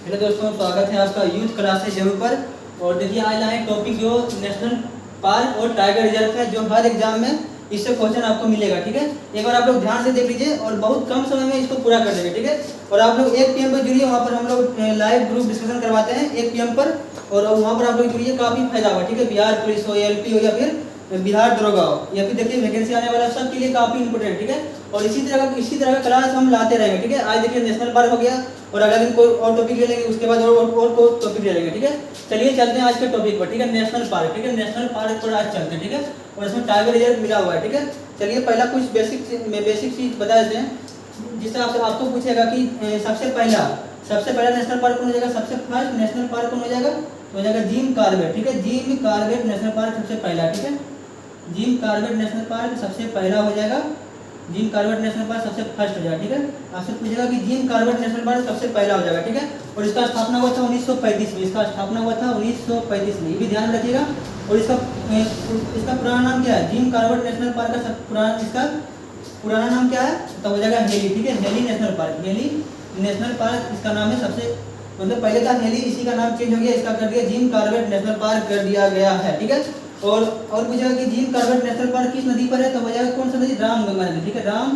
Hello दोस्तों, स्वागत है आपका यूथ क्लासेस जरूर पर। और देखिए आज लाए टॉपिक जो नेशनल पार्क और टाइगर रिजर्व है, जो हर एग्जाम में इससे क्वेश्चन आपको मिलेगा। ठीक है, एक बार आप लोग ध्यान से देख लीजिए और बहुत कम समय में इसको पूरा कर देंगे। ठीक है, और आप लोग 1 PM पर जुड़िए, वहाँ पर हम लोग लाइव ग्रुप डिस्कशन करवाते हैं 1 PM पर, और वहाँ पर आप लोग जुड़िए, काफ़ी फायदा होगा। ठीक है, बिहार पुलिस हो, LP हो, या फिर बिहार दरोगा हो, या फिर देखिए वैकेंसी आने वाला सबके लिए काफ़ी इंपॉर्टेंट। ठीक है, और इसी तरह का क्लास हम लाते रहेंगे। ठीक है, आज देखिए नेशनल पार्क हो गया और अगले दिन कोई और टॉपिक ले लेंगे, उसके बाद और कोई टॉपिक ले लेंगे। ठीक है, चलिए चलते हैं आज के टॉपिक पर। ठीक है, नेशनल पार्क। ठीक है, नेशनल पार्क पर आज चलते हैं। ठीक है, और इसमें टाइगर रिजर्व मिला हुआ है। ठीक है, चलिए पहला कुछ बेसिक चीज़ बता देते हैं, जिससे आपको पूछेगा कि सबसे पहला नेशनल पार्क कौन हो जाएगा। सबसे फर्स्ट नेशनल पार्क कौन हो जाएगा, तो हो जाएगा जिम कॉर्बेट। ठीक है, जिम कॉर्बेट नेशनल पार्क सबसे पहला। ठीक है, जिम कॉर्बेट नेशनल पार्क सबसे पहला हो जाएगा। जिम कॉर्बेट नेशनल पार्क सबसे फर्स्ट हो जाएगा। ठीक है, आपसे पूछेगा कि जिम कॉर्बेट नेशनल पार्क सबसे पहला हो जाएगा। ठीक है, और इसका स्थापना हुआ था 1935 में। इसका स्थापना हुआ था 1935 में, ये भी ध्यान रखिएगा। और इसका पुराना नाम क्या है, जिम कॉर्बेट नेशनल पार्क का इसका पुराना नाम क्या है, तो हो जाएगा हेली। ठीक है, heli national park. Heli national park इसका नाम है। सबसे मतलब पहले था हेली, इसी का नाम चेंज हो गया, इसका कर दिया जिम कॉर्बेट नेशनल पार्क कर दिया गया है। ठीक है, और पूछेगा कि जिम कॉर्बेट नेशनल पार्क किस नदी पर है, तो हो जाएगा कौन सा नदी, राम गंगा नदी। ठीक है, राम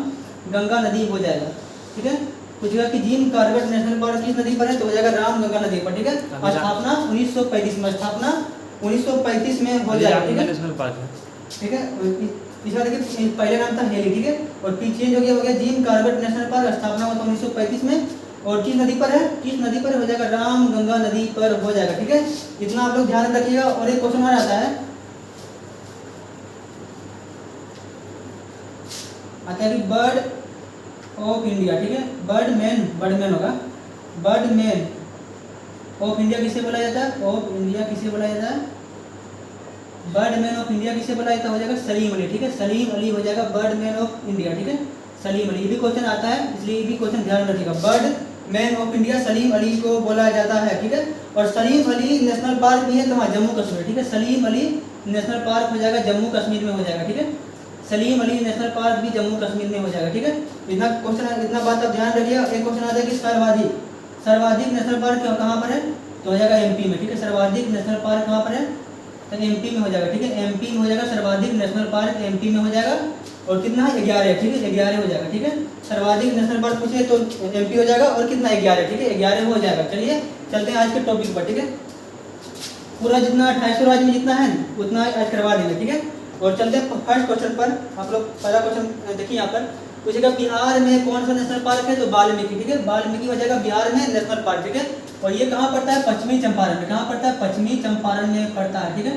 गंगा नदी हो जाएगा। ठीक है, पूछेगा कि जिम कॉर्बेट नेशनल पार्क किस नदी पर है, तो हो जाएगा राम गंगा नदी पर। ठीक है, स्थापना 1935 में, स्थापना 1935 में हो जाएगा। ठीक है, नेशनल पार्क है। ठीक है, इसका देखिए पहले नाम था हेली। ठीक है, और फिर चेंज हो गया जिम कॉर्बेट नेशनल पार्क, स्थापना हुआ था 1935 में। और किस नदी पर है, किस नदी पर हो जाएगा, राम गंगा नदी पर हो जाएगा। ठीक है, इतना आप लोग ध्यान रखिएगा। और एक क्वेश्चन आ जाता है कि बर्ड ऑफ इंडिया। ठीक है, बर्डमैन होगा। बर्डमैन ऑफ इंडिया किसे बोला जाता है, ऑफ इंडिया किसे बोला जाता है, बर्डमैन ऑफ इंडिया किसे बोला जाता है, हो जाएगा सलीम अली। ठीक है, सलीम अली हो जाएगा बर्डमैन ऑफ इंडिया। ठीक है, सलीम अली, ये भी क्वेश्चन आता है, इसलिए ये भी क्वेश्चन ध्यान रखिएगा। Birdman of India Salim Ali को बोला जाता है। ठीक है, और सलीम अली नेशनल पार्क भी है कहाँ, जम्मू कश्मीर। ठीक है, सलीम अली नेशनल पार्क हो जाएगा जम्मू कश्मीर में हो जाएगा। ठीक है, सलीम अली नेशनल पार्क भी जम्मू कश्मीर में हो जाएगा। ठीक है, इतना बात आप ध्यान रखिएगा। एक क्वेश्चन आता है कि सर्वाधिक नेशनल पार्क कहाँ पर है, तो हो जाएगा MP में। ठीक है, सर्वाधिक नेशनल पार्क कहाँ पर है, तो MP में हो जाएगा। ठीक है, MP में हो जाएगा, सर्वाधिक नेशनल पार्क MP में हो जाएगा। और कितना है, 11। ठीक है, 11 हो जाएगा। ठीक है, सर्वाधिक नेशनल पार्क पूछे तो MP हो जाएगा, और कितना 11। ठीक है, 11 हो जाएगा। चलिए चलते हैं आज के टॉपिक पर। ठीक है, पूरा जितना 250 राज्य में जितना है उतना आज करवा देंगे। ठीक है, और चलते हैं फर्स्ट क्वेश्चन पर। आप लोग पहला क्वेश्चन देखिए, यहाँ पर पूछेगा बिहार में कौन सा नेशनल पार्क है, तो वाल्मीकि। ठीक है, वाल्मीकि हो जाएगा बिहार में नेशनल पार्क। ठीक है, और ये कहाँ पड़ता है, पश्चिमी चंपारण में। कहाँ पड़ता है, पश्चिमी चंपारण में पड़ता है। ठीक है,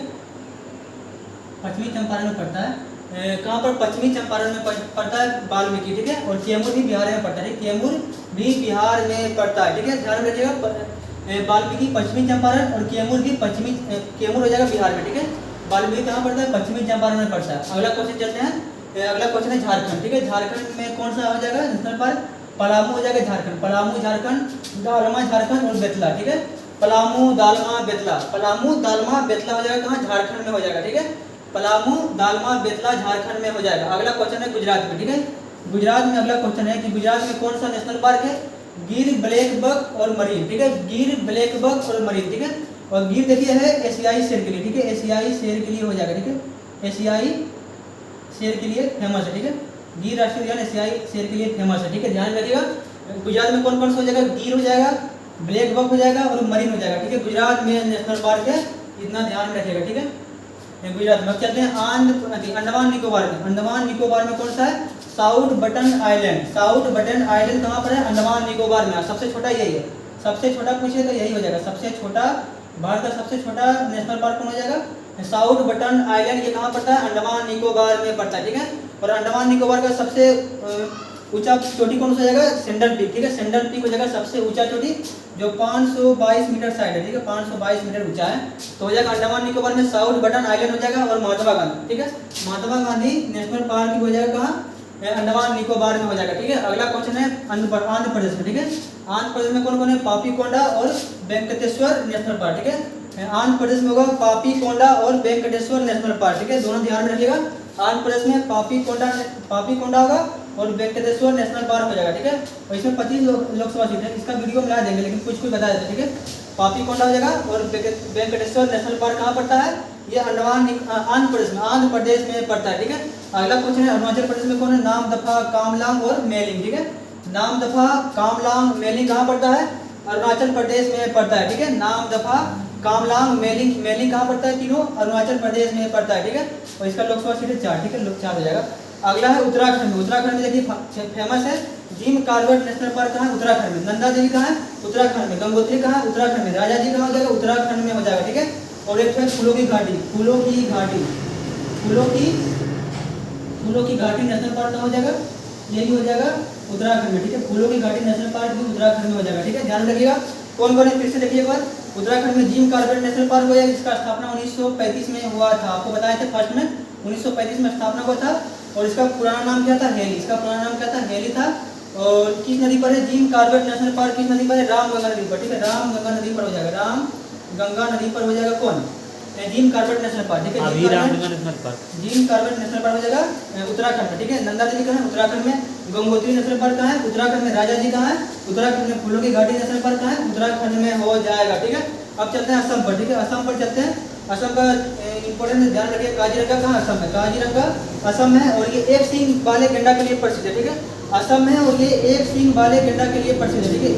पश्चिमी चंपारण में पड़ता है। कहाँ पर, पश्चिमी चंपारण में पड़ता है वाल्मीकि। ठीक है, और कैमूर भी बिहार में पड़ता है। कैमूर भी बिहार में पड़ता है। ठीक है, ध्यान रखिएगा, वाल्मीकि पश्चिमी चंपारण और कैमूर भी कैमूर हो जाएगा बिहार में। ठीक है, वाल्मीकि कहाँ पड़ता है, पश्चिमी चंपारण में पड़ता है। अगला क्वेश्चन चलते हैं, अगला क्वेश्चन है झारखंड। ठीक है, झारखंड में कौन सा हो जाएगा नेशनल पार्क, पलामू हो जाएगा झारखंड। पलामू झारखंड, दालमा झारखंड और बेतला। ठीक है, पलामू दालमा बेतला, पलामू दालमा बेतला हो जाएगा कहाँ, झारखंड में हो जाएगा। ठीक है, पलामू दालमा बेतला झारखंड में हो जाएगा। अगला क्वेश्चन है गुजरात में। ठीक है, गुजरात में अगला क्वेश्चन है कि गुजरात में कौन सा नेशनल पार्क है, गिर, ब्लैक बक और मरीन। ठीक है, गिर, ब्लैक बक और मरीन। ठीक है, और गिर देखिए है एशियाई शेर के लिए। ठीक है, एशियाई शेर के लिए हो जाएगा। ठीक है, एशियाई शेर के लिए फेमस है। ठीक है, गिर राष्ट्रीय उद्यान एशियाई शेर के लिए फेमस है। ठीक है, ध्यान रखिएगा। गुजरात में कौन कौन सा हो जाएगा, गिर हो जाएगा, ब्लैक बक हो जाएगा और मरीन हो जाएगा। ठीक है, गुजरात में नेशनल पार्क है, इतना ध्यान रखिएगा। ठीक है, गुजरात में। चलते हैं अंडमान निकोबार में। अंडमान निकोबार में कौन सा है, south button island. South button island कहाँ पर है, अंडमान निकोबार में। सबसे छोटा यही है, सबसे छोटा पूछे तो यही हो जाएगा। सबसे छोटा, भारत का सबसे छोटा नेशनल पार्क कौन हो जाएगा, साउथ बटन आइलैंड। ये कहाँ पड़ता है, अंडमान निकोबार में पड़ता है। ठीक है, और अंडमान निकोबार का सबसे ऊंचा चोटी कौन सा हो जाएगा, सेंडल पीक। ठीक है, सेंडल पीक हो जाएगा सबसे ऊंचा चोटी, जो 522 मीटर साइड है। ठीक है, 522 मीटर ऊंचा है, तो हो जाएगा अंडमान निकोबार में साउथ बटन आइलैंड हो जाएगा। और महात्मा गांधी। ठीक है, महात्मा गांधी नेशनल पार्क हो जाएगा कहाँ, अंडमान निकोबार में हो जाएगा। ठीक है, अगला क्वेश्चन है आंध्र प्रदेश में। ठीक है, आंध्र प्रदेश में कौन कौन है, पापीकोंडा और वेंकटेश्वर नेशनल पार्क। ठीक है, आंध्र प्रदेश में होगा पापीकोंडा और वेंकटेश्वर नेशनल पार्क। ठीक है, दोनों ध्यान में रखिएगा। आंध्र प्रदेश में पापीकोंडा होगा और वेंकटेश्वर नेशनल पार्क हो जाएगा, ठीक है। और इसमें 25 लोकसभा सीट है, इसका वीडियो मिला देंगे लेकिन कुछ कुछ बता देते, ठीक है। पापीकोंडा हो जाएगा। और वेंकटेश्वर नेशनल पार्क कहाँ पड़ता है? ये आंध्र प्रदेश में पड़ता है, ठीक है। अगला क्वेश्चन है अरुणाचल प्रदेश में कौन है? नामदफा, कामलांग और मेलिंग, ठीक है। नामदफा, कामलांग, मेलिंग कहाँ पड़ता है? अरुणाचल प्रदेश में पड़ता है, ठीक है। नामदफा, कामलांग, मेलिंग, मेलिंग कहाँ पड़ता है? तीनों अरुणाचल प्रदेश में पड़ता है, ठीक है। और इसका लोकसभा सीट है 4, ठीक है, 4 हो जाएगा। अगला है उत्तराखंड में। उत्तराखंड में देखिए फेमस है जिम कॉर्बेट नेशनल पार्क कहाँ है? उत्तराखंड में। नंदा देवी कहाँ है? उत्तराखंड में। गंगोत्री कहाँ है? उत्तराखंड में। राजा जी कहाँ हो जाएगा? उत्तराखंड में हो जाएगा, ठीक है। और एक है फूलों की घाटी, फूलों की घाटी, फूलों की घाटी नेशनल पार्क कहाँ हो जाएगा? ये भी हो जाएगा उत्तराखंड में, ठीक है। फूलों की घाटी नेशनल पार्क भी उत्तराखंड में हो जाएगा, ठीक है। ध्यान रखिएगा कौन कौन है, फिर से देखिए एक बार। उत्तराखंड में जिम कॉर्बेट नेशनल पार्क हो जाएगा, इसका स्थापना 1935 में हुआ था, आपको बताए थे फर्स्ट में 1935 में स्थापना हुआ था। और इसका पुराना नाम क्या था? हेली। इसका पुराना नाम क्या था? हेली था। और किस नदी पर है जिम कॉर्बेट नेशनल पार्क? किस नदी पर है? रामगंगा नदी पर, ठीक है। रामगंगा नदी पर हो जाएगा, रामगंगा नदी पर हो जाएगा कौन? जिम कॉर्बेट नेशनल पार्क, ठीक है। जिम कॉर्बेट नेशनल पार्क हो जाएगा उत्तराखंड में, ठीक है। नंदा देवी कहाँ है? उत्तराखंड में। गंगोत्री नेशनल पार्क कहाँ है? उत्तराखंड में। राजा जी कहाँ है? उत्तराखंड में। फूलों की घाटी नेशनल पार्क कहाँ है? उत्तराखंड में हो जाएगा, ठीक है। अब चलते हैं असम पर, ठीक है। असम पर चलते हैं। असम का इंपॉर्टेंट ध्यान रखिए, काजीरंगा कहाँ? असम है। काजीरंगा असम है और ये एक सींग वाले गेंडा के लिए प्रसिद्ध है, ठीक है। असम है और ये एक सींग वाले गेंडा के लिए प्रसिद्ध है, ठीक है।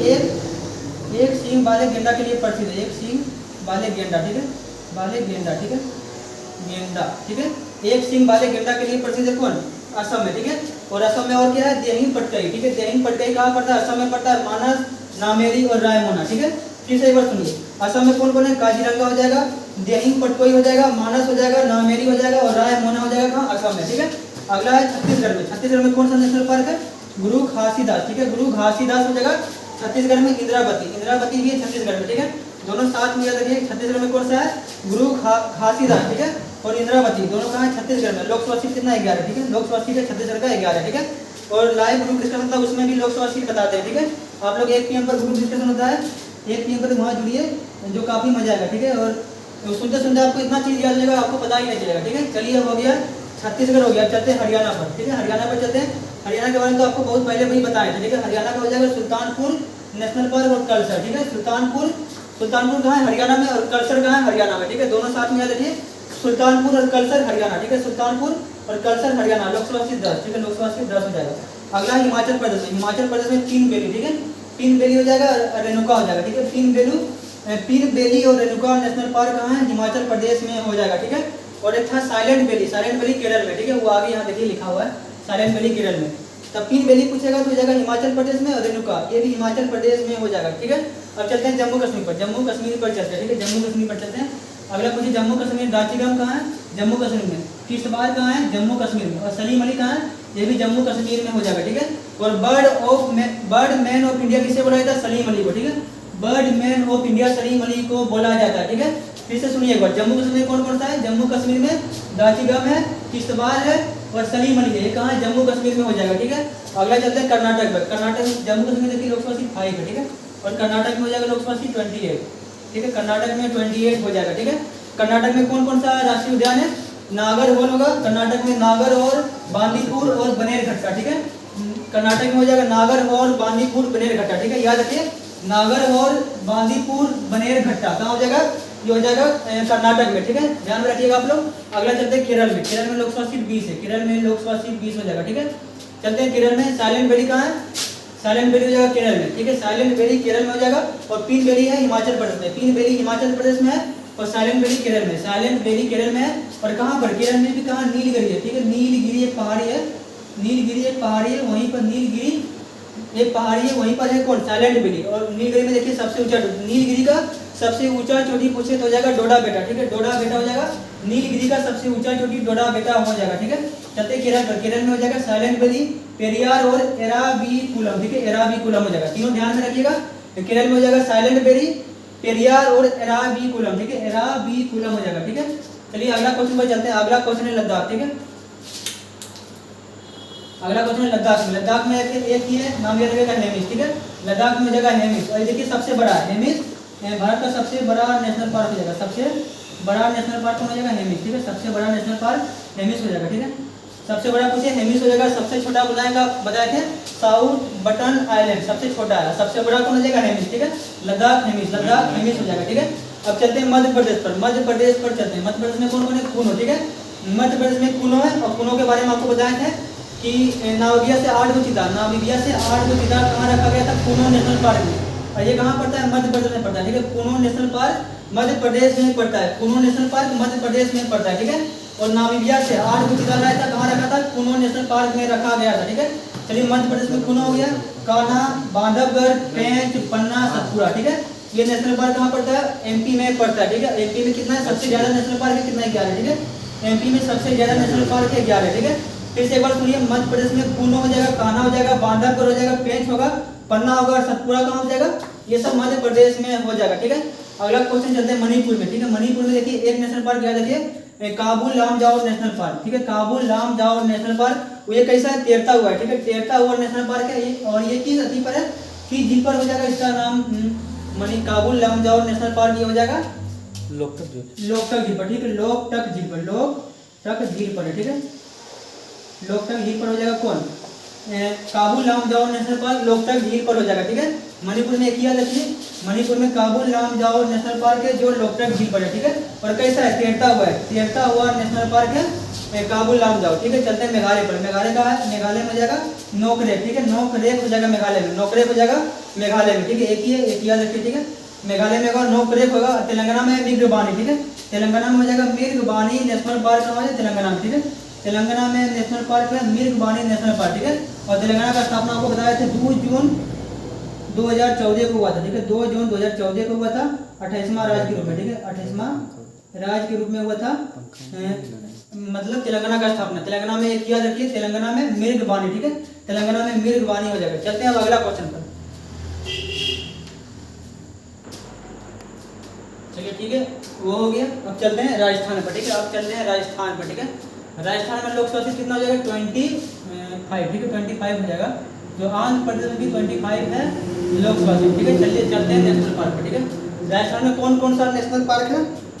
एक सींग वाले गेंडा के लिए प्रसिद्ध है, एक सींग वाले गेंडा, ठीक है, वाले गेंडा, ठीक है, गेंडा, ठीक है। एक सींग वाले गेंडा के लिए प्रसिद्ध है कौन? असम में, ठीक है। और असम में और क्या है? देहिंग पटकाई, ठीक है। देहिंग पटकाई कहाँ पड़ता है? असम में पड़ता है। मानस, नामेरी और रायमोना, ठीक है। फिर से एक बार सुनिए, असम में कौन कौन है? काजीरंगा हो जाएगा, देहिंग पटकोई हो जाएगा, मानस हो जाएगा, नामेरी हो जाएगा और रायमोना हो जाएगा कहाँ? असम में, ठीक है। अगला है छत्तीसगढ़ में। छत्तीसगढ़ में कौन सा नेशनल पार्क है? गुरु घासीदास, ठीक है। गुरु घासीदास हो जाएगा छत्तीसगढ़ में। इंद्रावती, इंद्रावती भी है छत्तीसगढ़ में, ठीक है। दोनों साथ में याद रखिए। छत्तीसगढ़ में कौन सा है? गुरु घासीदास, ठीक है। और इंद्रावती दोनों कहाँ है? छत्तीसगढ़ में। लोकसभा सीट कितना? 11, ठीक है। लोकसभा सीट है छत्तीसगढ़ का 11, ठीक है। और लाइव ग्रुप डिस्कशन था, उसमें भी लोकसभा सीट बताते हैं, ठीक है। आप लोग 1 PM पर ग्रुप डिस्कशन होता है, 1 PM पर वहाँ जुड़िए, जो काफ़ी मजा आएगा, ठीक है। और सुनते सुनते आपको इतना चीज़ याद रहेगा, आपको पता ही नहीं चलेगा, ठीक है। चलिए हो गया छत्तीसगढ़, हो गया। चलते हैं हरियाणा पर, ठीक है। हरियाणा पर चलते हैं। हरियाणा के बारे में तो आपको बहुत पहले भी बताए थे, ठीक है। हरियाणा का हो जाएगा सुल्तानपुर नेशनल पार्क और कल्सर, ठीक है। सुल्तानपुर कहाँ है? हरियाणा में। और कल्सर कहाँ है? हरियाणा में, ठीक है। दोनों साथ में याद रखिए, सुल्तानपुर और कल्सर हरियाणा, ठीक है। सुल्तानपुर और कल्सर हरियाणा। लोकसभा सीट 10, ठीक है। लोकसभा सीट 10 हो जाएगा। अगला हिमाचल प्रदेश में। हिमाचल प्रदेश में तीन बेली, ठीक है। तीन बेली हो जाएगा, रेणुका हो जाएगा, ठीक है। तीन बेली और रेणुका नेशनल पार्क कहाँ है? हिमाचल प्रदेश में हो जाएगा, ठीक है। और एक था silent valley, silent valley Kerala में, ठीक है। वो आगे यहाँ देखिए लिखा हुआ है, साइलेंट वैली केरल में। तब तीन वैली पूछेगा तो हो जाएगा हिमाचल प्रदेश में। और रेणुका ये भी हिमाचल प्रदेश में हो जाएगा, ठीक है। अब चलते हैं जम्मू कश्मीर पर। जम्मू कश्मीर पर चलते हैं, ठीक है। जम्मू कश्मीर पर चलते हैं। अगला पूछिए जम्मू कश्मीर, दाचिगम कहाँ है? जम्मू कश्मीर में। किश्तवाड़ कहाँ है? जम्मू कश्मीर में। और सलीम अली कहाँ है? ये भी जम्मू कश्मीर में हो जाएगा, ठीक है। और बर्ड मैन ऑफ इंडिया किसे बोला जाता है? सलीम अली को, ठीक है। Bird man of India Salim Ali को बोला जाता है, ठीक है। फिर से सुनिए एक बार, जम्मू कश्मीर में कौन कौन सा है? जम्मू कश्मीर में दाचिगम है, किश्तवाड़ है और सलीम अली है। ये कहाँ है? जम्मू कश्मीर में हो जाएगा, ठीक है। अगला चलते हैं कर्नाटक पर। कर्नाटक, जम्मू कश्मीर की लोकसभा सीट 5 है, ठीक है। और कर्नाटक में हो जाएगा लोकसभा सीट 28, ठीक है। कर्नाटक में 28 हो जाएगा, ठीक है। कर्नाटक में कौन कौन सा राष्ट्रीय उद्यान है? नागरहोल होगा कर्नाटक में, नागर और बांदीपुर और बनेरघट्टा, ठीक है। कर्नाटक में हो जाएगा नागरहोल, बांदीपुर, बनेरघट्टा, ठीक है। याद रखिए नागरहोल, बांदीपुर, बनेरघट्टा कहाँ हो जाएगा? ये हो जाएगा कर्नाटक में, ठीक है। ध्यान में रखिएगा आप लोग। अगला चलते हैं केरल में। केरल में लोकसभा सीट 20 है। केरल में लोकसभा सीट 20 हो जाएगा, ठीक है। चलते हैं केरल में। साइलेंट वैली कहाँ है? साइलेंट वैली हो जाएगा केरल में, ठीक है। साइलेंट वैली केरल में हो जाएगा। और पीन वैली है हिमाचल प्रदेश में। पीन वैली हिमाचल प्रदेश में है और साइलेंट वैली केरल में। साइलेंट वैली केरल में है। और कहाँ पर? केरल में भी कहाँ? नीलगिरी है, ठीक है। नीलगिरी एक पहाड़ी है, नीलगिरी एक पहाड़ी है, वहीं पर नीलगिरी एक पहाड़ी है, वहीं पर है कौन? Silent valley. और नीलगिरी में देखिए सबसे ऊंचा, नीलगिरी का सबसे ऊंचा चोटी पूछे तो हो जाएगा डोडा बेटा, ठीक है। डोडा बेटा हो जाएगा नीलगिरी का सबसे ऊंचा चोटी, डोडा बेटा हो जाएगा, ठीक है। चलते केरल पर। केरल में हो जाएगा साइलेंट वैली, पेरियार और एराविकुलम, ठीक है। एराविकुलम हो जाएगा, तीनों ध्यान में रखिएगा। केरल में हो जाएगा साइलेंट वैली, पेरियार और एराविकुलम, ठीक है। एराविकुलम हो जाएगा, ठीक है। चलिए अगला क्वेश्चन पर चलते हैं। अगला क्वेश्चन है लद्दाख, ठीक है। अगला क्वेश्चन है लद्दाख में। लद्दाख में एक ही है, नाम याद रखिएगा हेमिस, ठीक है। लद्दाख में हो जाएगा हेमिस। और देखिए सबसे बड़ा हेमिस भारत का सबसे बड़ा नेशनल पार्क हो जाएगा। सबसे बड़ा नेशनल पार्क कौन हो जाएगा? हेमिस, ठीक है। सबसे बड़ा नेशनल पार्क हेमिस हो जाएगा, ठीक है। सबसे बड़ा पूछे हेमिस हो जाएगा, सबसे छोटा बताए थे साउथ बटन आइलैंड सबसे छोटा है, सबसे बड़ा कौन हो जाएगा हेमिस, ठीक है, लद्दाख हेमिस हो जाएगा, ठीक है। अब चलते हैं मध्य प्रदेश पर, मध्य प्रदेश पर चलते हैं। मध्य प्रदेश में कौन कौन है, कुनो, ठीक है, मध्य प्रदेश में कुनो है। और कुनो के बारे में आपको बताया था कि नाविबिया से 8 गो चीता कहाँ रखा गया था, कुनो नेशनल पार्क में। और ये कहाँ पड़ता है, मध्य प्रदेश में पड़ता है, ठीक है। कुनो नेशनल पार्क मध्य प्रदेश में पड़ता है, कुनो नेशनल पार्क मध्य प्रदेश में पड़ता है, ठीक है। और नामिबिया से 8 गो चीता लाया था, कहाँ रखा था, कुनो नेशनल पार्क में रखा गया था, ठीक है। चलिए मध्य प्रदेश में कुनो हो गया, कान्हा, बांधवगढ़, पेंच, पन्ना, सतपुड़ा, ठीक है। ये नेशनल पार्क कहाँ पड़ता है, एमपी में पड़ता है, ठीक है। एमपी में कितना है, सबसे ज्यादा नेशनल पार्क है, कितना है, 11, ठीक है। एमपी में सबसे ज्यादा नेशनल पार्क है 11, ठीक है। फिर से एक बार सुनिए, मध्य प्रदेश में कुनो हो जाएगा, कान्हा हो जाएगा, बांधवगढ़ हो जाएगा, पेंच होगा, पन्ना होगा, सतपुड़ा कहाँ हो जाएगा, ये सब मध्य प्रदेश में हो जाएगा, ठीक है। अगला क्वेश्चन चलते हैं मणिपुर में, ठीक है। मणिपुर में देखिए एक नेशनल पार्क याद रखिए, काबुल लामजाओ नेशनल पार्क, ठीक है। काबुल लामजाओ नेशनल पार्क, ये कैसा है, तैरता हुआ है, ठीक है, तैरता हुआ नेशनल पार्क है ये। और ये किस नदी पर है, किस झील पर हो जाएगा, इसका नाम काबुल लामजाओ नेशनल पार्क ये हो जाएगा लोकटक झील पर, ठीक है। लोकटक झील पर है, ठीक है। लोकटक झील पर हो जाएगा कौन, काबुल लामजाओ नेशनल पार्क लोकटक झील पर हो जाएगा, ठीक है। मणिपुर में एक याद रखिए, मणिपुर में काबुल लामजाओ नेशनल पार्क है जो लोकटक झील पर है, ठीक है। और कैसा है, तैरता हुआ नेशनल पार्क है काबुल लामजाओ, ठीक है। चलते हैं मेघालय पर, मेघालय का है, मेघालय में हो जाएगा नोकरेक, ठीक है। नोकरेक हो जाएगा मेघालय में, नोकरेक हो जाएगा मेघालय में, ठीक है। एक ही है, एक याद रखिए, ठीक है। मेघालय में होगा नोकरेक होगा। तेलंगाना में मिर्गबानी, ठीक है, तेलंगाना में हो जाएगा मिर्गबानी नेशनल पार्क कहाँ है, तेलंगाना में, ठीक है। तेलंगाना में नेशनल पार्क है मिर्गबानी नेशनल पार्क, ठीक है। और तेलंगाना का स्थापना आपको बताया था 2 जून 2014 को हुआ था, ठीक है। 2 जून 2014 को हुआ था, 28वां राज्य के रूप में, ठीक है, 28वां राज्य के रूप में हुआ था। मतलब तेलंगाना का स्थापना, तेलंगाना में एक याद रखिए, तेलंगाना में मिर्गबानी, ठीक है, तेलंगाना में मिर्गबानी हो जाएगा। चलते हैं अब अगला क्वेश्चन पर, चलिए ठीक है, वो हो गया। अब चलते हैं राजस्थान पर, ठीक है। अब चलते हैं राजस्थान पर, ठीक है। राजस्थान में लोकसभा सीट कितना हो जाएगा, 25, ठीक है, 25 हो जाएगा। जो आंध्र प्रदेश में भी 25 है लोकसभा सीट, ठीक है। चलिए चलते हैं नेशनल पार्क पर, ठीक है। राजस्थान में कौन कौन सा नेशनल पार्क है,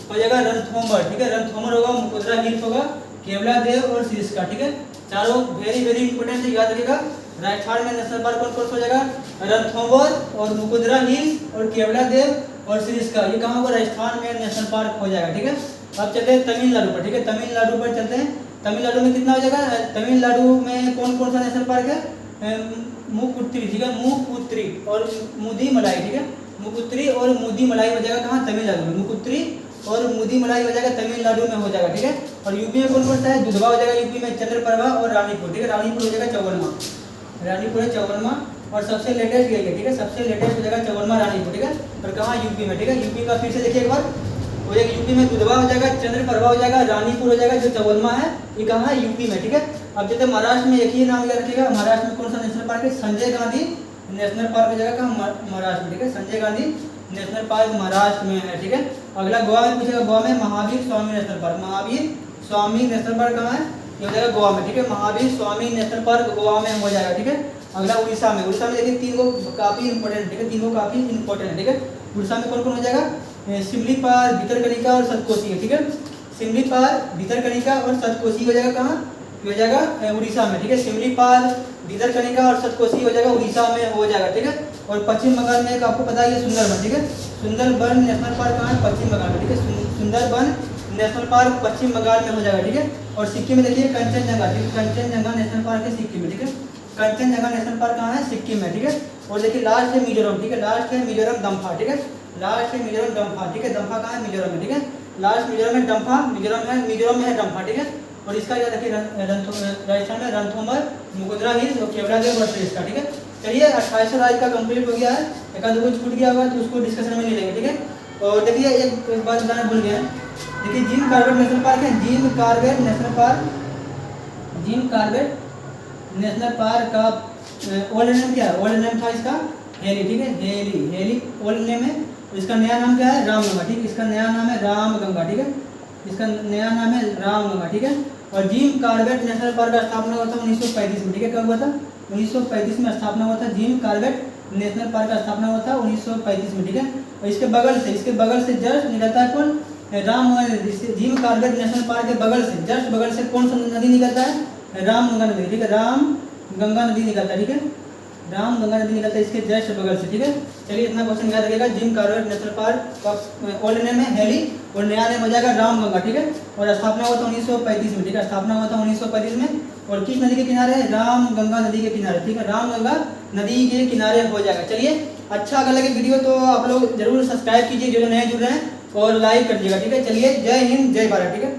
हो जाएगा रणथंभौर, ठीक है, रणथंभौर होगा, मुकुंदरा हिल्स होगा, केवलादेव और सिरिस्का, ठीक है। चारों वेरी इंपोर्टेंट है, याद रखिएगा। राजस्थान में नेशनल पार्क कौन कौन सा हो जाएगा, रणथंभौर और मुकुंदरा हिल्स और केवलादेव और सिरिस्का, ये कहाँ होगा, राजस्थान में नेशनल पार्क हो जाएगा, ठीक है। अब चलते हैं तमिलनाडु पर, ठीक है। तमिलनाडु पर चलते हैं, तमिलनाडु में कितना हो जाएगा, तमिलनाडु में कौन कौन सा नेशनल पार्क है, मुकुत्री, ठीक है, मुकुत्री और मुदीमलाई, ठीक है। मुकुत्री और मुदीमलाई हो जाएगा कहाँ, तमिलनाडु में, मुकुत्री और मुदीमलाई हो जाएगा तमिलनाडु में हो जाएगा, ठीक है। और यूपी में कौन कौन सा है, दुधवा हो जाएगा यूपी में, चंद्रप्रभा और रानीपुर, ठीक है। रानीपुर हो जाएगा 54वां, रानीपुर है 54वां। और सबसे लेटेस्ट यही है, ठीक है, सबसे लेटेस्ट हो जाएगा 54वां रानीपुर, ठीक है। और कहाँ, यूपी में, ठीक है। यूपी का फिर से देखिए एक बार, हो जाएगा यूपी में दुधवा हो जाएगा, चंद्रप्रभा हो जाएगा, रानीपुर हो जाएगा, जो 54वां है ये कहाँ है, यूपी में, ठीक है। अब जैसे महाराष्ट्र में एक ही नाम याद रखिएगा, महाराष्ट्र में कौन सा नेशनल पार्क है, संजय गांधी नेशनल पार्क हो जाएगा कहाँ, महाराष्ट्र में, ठीक है। संजय गांधी नेशनल पार्क महाराष्ट्र में है, ठीक है। अगला गोवा में पूछेगा, गोवा में Mahavir Swami national park, Mahavir Swami national park कहाँ है, ये हो जाएगा गोवा में, ठीक है। महावीर स्वामी नेशनल पार्क गोवा में हो जाएगा, ठीक है। अगला उड़ीसा में, उड़ीसा में देखिए 3 को काफी इंपॉर्टेंट, ठीक है, 3 को काफी इंपॉर्टेंट है, ठीक है। उड़ीसा में कौन कौन हो जाएगा, सिमलीपाल, भितरकनिका और सतकोसी है, ठीक है। सिमलीपाल, भितरकनिका और सतकोसी हो जाएगा कहाँ, हो जाएगा उड़ीसा में, ठीक है। सिमलीपाल, भितरकनिका और सतकोसी हो जाएगा उड़ीसा में हो जाएगा, ठीक है। और पश्चिम बंगाल में आपको पता है सुंदरबन, ठीक है। सुंदरबन नेशनल पार्क कहाँ है, पश्चिम बंगाल में, ठीक है। सुंदरबन नेशनल पार्क पश्चिम बंगाल में हो जाएगा, ठीक है। और सिक्किम में देखिए कंचनजंगा, ठीक है, कंचनजंगा नेशनल पार्क है सिक्किम में, ठीक है। कंचनजंगा नेशनल पार्क कहाँ है, सिक्किम में, ठीक है। और देखिए लास्ट है मिजोरम, ठीक है, लास्ट है मिजोरम दम्फा, ठीक है। लास्ट है मिजोरम डम्फा, ठीक है। दम्फा कहाँ है, मिजोरम में, ठीक है। लास्ट मिजोरम में डम्फा, मिजोरम में है डम्फा, ठीक है। और इसका याद रखिए, राजस्थान में रणथंभौर, मुकुंदरा हिल्स और केवलादेव और सिरिस्का, ठीक है। चलिए 28 राज्य का कंप्लीट हो गया है। एक आध कुछ छूट गया होगा तो उसको डिस्कशन में नहीं लेंगे, ठीक है। और देखिए एक बात बताना भूल गया, देखिए जिम कॉर्बेट नेशनल पार्क है, Jim Corbett national park, Jim Corbett national park का ओल्ड नेम क्या है, ओल्ड नेम था इसका हेली, ठीक है, हेली ओल्ड नेम है। इसका नया नाम क्या है, रामगंगा, ठीक है। इसका नया नाम है रामगंगा, ठीक है। इसका नया नाम है रामगंगा, ठीक है। और जिम कॉर्बेट नेशनल पार्क का स्थापना हुआ था 1935 में, ठीक है। कब हुआ था, 1935 में स्थापना हुआ था। जिम कॉर्बेट नेशनल पार्क का स्थापना हुआ था 1935 में, ठीक है। और इसके बगल से जस्ट निकलता है कौन, Ram, Jim Corbett national park के बगल से जस्ट बगल से कौन सा नदी निकलता है, राम गंगा नदी, ठीक है, राम गंगा नदी निकलता है, ठीक है, राम गंगा नदी निकलता है इसके जस्ट बगल से, ठीक है। चलिए इतना क्वेश्चन याद रखिएगा। Jim Corbett national park old name है हेली और नया नेम हो जाएगा राम गंगा, ठीक है। और स्थापना हुआ था 1935 में, ठीक है, स्थापना हुआ था 1935 में। और किस नदी के किनारे है? राम गंगा नदी के किनारे, ठीक है, राम गंगा नदी के किनारे हो जाएगा। चलिए अच्छा अगर लगे वीडियो तो आप लोग जरूर सब्सक्राइब कीजिए जो नए जुड़ रहे हैं और लाइक कर दीजिएगा, ठीक है। चलिए जय हिंद जय भारत, ठीक है।